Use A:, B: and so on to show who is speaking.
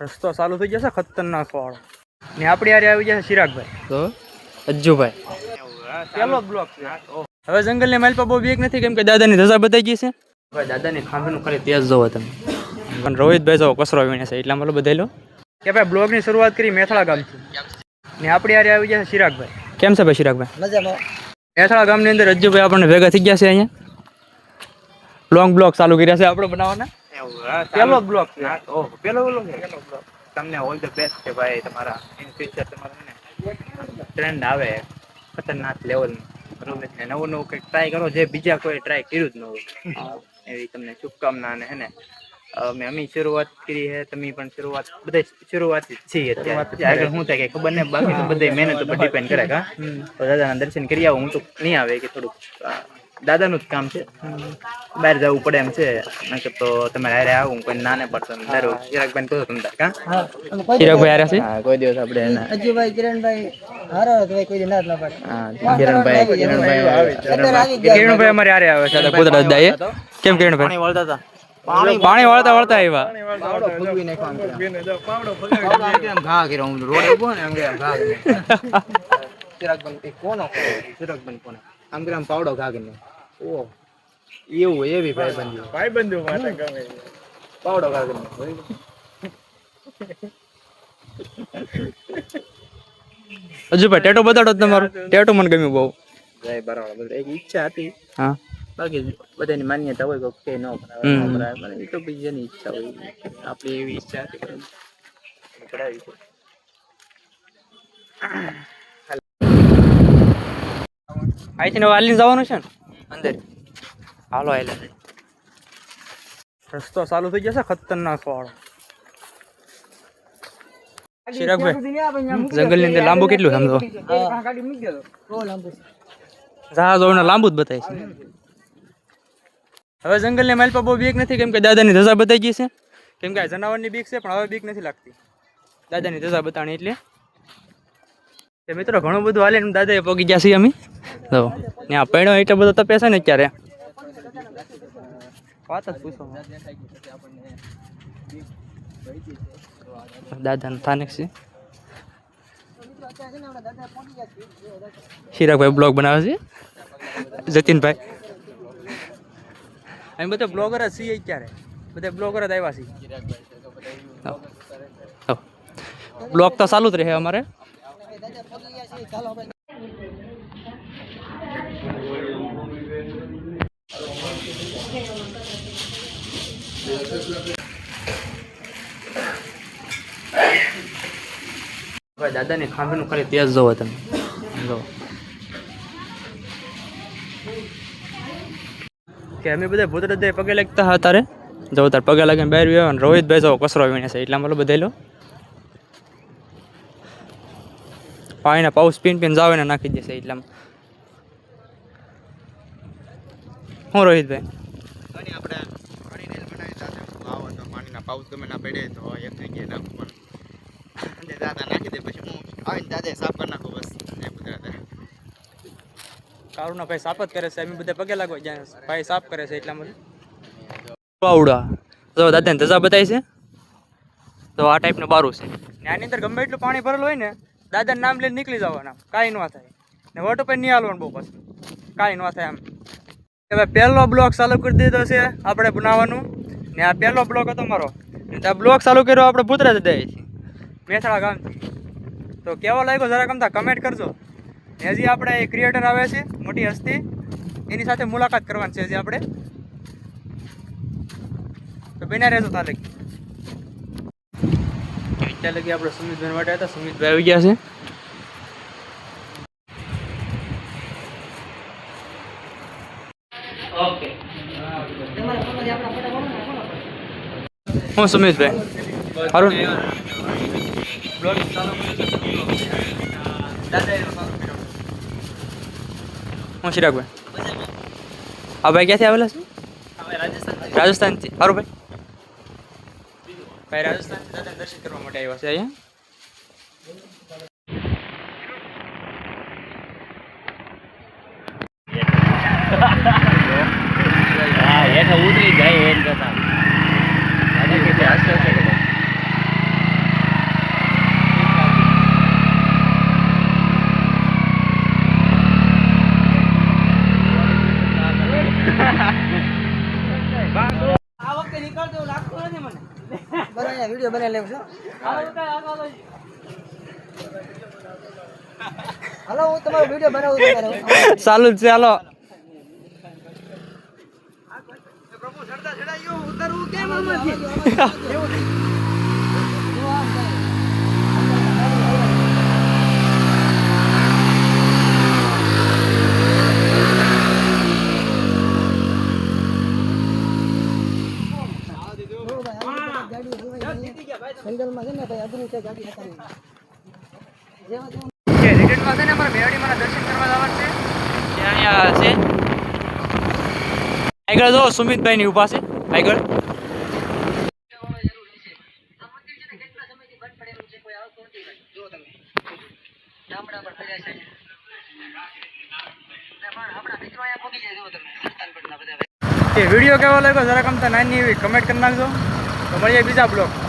A: રસ્તો ચાલુ થઈ જશે ખતરનાક વાળો ને આપણી હારે આવી જશે ચિરાગભાઈ તો અજ્જુભાઈ પેલો બ્લોક છે હવે જંગલની માઇલ પર બહુ બીક નથી કેમ કે દાદાની ધજા બતાઈ ગઈ છે ભાઈ દાદાની ખાંભીનું ખાલી તેજ જોવો તમે પણ રોહિતભાઈ જો કચરો વીણે છે એટલા મને બધાઈ લો કે ભાઈ બ્લોગની શરૂઆત કરી મેથળા ગામથી ને આપણી હારે આવી જશે ચિરાગભાઈ કેમ છે ભાઈ ચિરાગભાઈ મજામાં મેથળા ગામની અંદર અજ્જુભાઈ આપણને ભેગા થઈ ગયા છે અહીંયા લોંગ બ્લોક ચાલુ કર્યા છે આપણે બનાવવાના પેલો બ્લોક છે પેલો બ્લોક તમને ઓલ ધ બેસ્ટ છે ભાઈ તમારા ઇન ફ્યુચર તમારા ટ્રેન્ડ આવે ખતરનાક લેવલ બરોબર છે નવું નવું કંઈક ટ્રાય કરો જે બીજા કોઈ ટ્રાય કર્યું જ ન હોય એવી તમને શુભકામના અને હે ને અમે શરૂઆત કરી છે તમે પણ શરૂઆત બધા શરૂઆત છીએ આગળ શું થાય કે ખબર ને બાકી તો બધા મહેનત ઉપર ડિપેન્ડ કરે કા તો દાદાના દર્શન કરી આવો હું તો નહીં આવે કે થોડુંક દાદાનું જ કામ છે બહાર જવું પડે એમ છે નકર તો તમારે હારે આવું કોઈ નાને પડશે દારૂ ચિરાગભાઈ કહો તમે કા ચિરાગભાઈ હારે છે હા કોઈ દિવસ આપણે અજ્જુભાઈ કિરણભાઈ હારો તો કોઈ ના જ ના પડે હા કિરણભાઈ અમારે હારે આવે છે કુદરત દાઈએ કેમ કિરણભાઈ પાણી વળતા હતા પાણી વળતા વળતા આવ્યા ઘા કર્યો હું રોડ ઉભો ને એમ ઘા ચિરાગભાઈ કોનો ચિરાગભાઈ કોનો આમ ગ્રામ પાવડો ઘા કરીને ઓ એવું એવી ભાઈબંધો માટે ગમે પાવડો ઘા કરીને હજુ ભાઈ ટેટો બતાડો તમારો ટેટો મને ગમ્યું બહુ જય બરાબર એક ઈચ્છા હતી હા બાકી બધાની માન્યતા હોય કે ન કરાવે મને તો બીજાની ઈચ્છા હોય આપણી એવી ઈચ્છા હતી કરાવી અહીંથી વાલી જવાનું છે ને અંદર હાલો આયલા રસ્તો ચાલુ થઈ જશે ખતરનાક વાળો ચિરાગભાઈ જંગલની અંદર લાંબુ કેટલું સમજો જહાજો લાંબુ જ બતાય છે હવે જંગલની માઇલ પર બહુ બીક નથી કેમ કે દાદાની ધજા બતાઈ ગઈ છે કેમ કે જનાવરની બીક છે પણ હવે બીક નથી લાગતી દાદાની ધજા બતાણી એટલે મિત્રો ઘણું બધું હાલે દાદાએ પગી ગયા છીએ અમે તો ને આ પૈણો એટલો બધો તપે છે ને અત્યારે વાત જ પૂછો દાદાનું સ્થાનિક છે ચિરાગભાઈ બ્લોગ બનાવે છે જતીનભાઈ અમે બધા બ્લોગર જ છીએ અત્યારે બધા બ્લોગર જ આવ્યા છીએ બ્લોગ તો ચાલુ જ રહે અમારે ભાઈ દાદાની ખાંભીનું ખાલી તેજ જોવો તમે જો કે અમે બધા ભૂતરદે પગે લાગતા હતા તારે જો તાર પગે લાગીને બહાર આવ્યો ને રોહિતભાઈ જો કચરો વીણે છે એટલા મને બધા લો પાણીના પાઉસ પીન જાવે ને નાખી દેશે એટલામાં હું રોહિતભાઈ
B: આપણે પાણી બનાવી સાથે આવો તો પાણીના પાઉસ ગમે ના પડે તો એક જગ્યાએ નાખવું પણ દાદા નાખી દે પછી હું આવીને દાદા સાફ કરી નાખું બસ એ બધા
A: કારુના ભાઈ સાફ જ કરે છે અમે બધા પગે લાગવા જ્યાં ભાઈ સાફ કરે છે એટલા માટે પાવડા તો દાદાને ધજા બતાવી છે તો આ ટાઈપનું બારું છે ને આની અંદર ગમે એટલું પાણી ભરેલું હોય ને દાદાનું નામ લઈને નીકળી જવાના કાંઈ ન થાય ને વોટ ઉપર નહીં હાલવાનું બહુ પછી કાંઈ ન થાય આમ હવે પહેલો બ્લોક ચાલુ કરી દીધો છે આપણે બનાવવાનું ને આ પહેલો બ્લોક હતો મારો આ બ્લોક ચાલુ કર્યો આપણે ભૂતરા દઈએ છીએ મેથળા ગામથી તો કેવો લાગ્યો જરા ગમતા કમેન્ટ કરજો હજી આપણે ક્રિએટર આવે છે મોટી હસ્તી એની સાથે મુલાકાત કરવાની છે હજી આપણે તો બન્યા રહેજો તારે ત્યાં લગી આપણે સુમિતભાઈ માટે હતા સુમિતભાઈ આવી ગયા છે ઓકે હું સુમિતભાઈ સારું હું ચિરાગભાઈ આ ભાઈ ક્યાંથી આવેલા છે રાજસ્થાનથી સારું ભાઈ ભાઈ રાજસ્થાનથી દાદાને દર્શન કરવા માટે આવ્યા છે અહીંયા
B: ઉતરી જાય એમ કરતા
C: વિડીયો બનાવી લેવું છું હાલો હું તમારો વિડીયો બનાવું તમારો
A: ચાલુ જ છે હાલો
B: પ્રભુ ચડતા ચડાયો ઉતરવું કેમ આમાંથી
C: જંગલમાં છે ને ભાઈ અઘરું છે ગાડી હટાવી
A: રિટર્નમાં છે ને અમારે મેવાડી માના દર્શન કરવા જવાનું છે ત્યાં અહીંયા છે આગળ જો સુમિતભાઈ ની ઉભા છે આગળ વિડીયો કેવો લાગ્યો જરા કમતા નાની એવી કમેન્ટ કરી નાખજો તો મળીએ બીજા બ્લોગ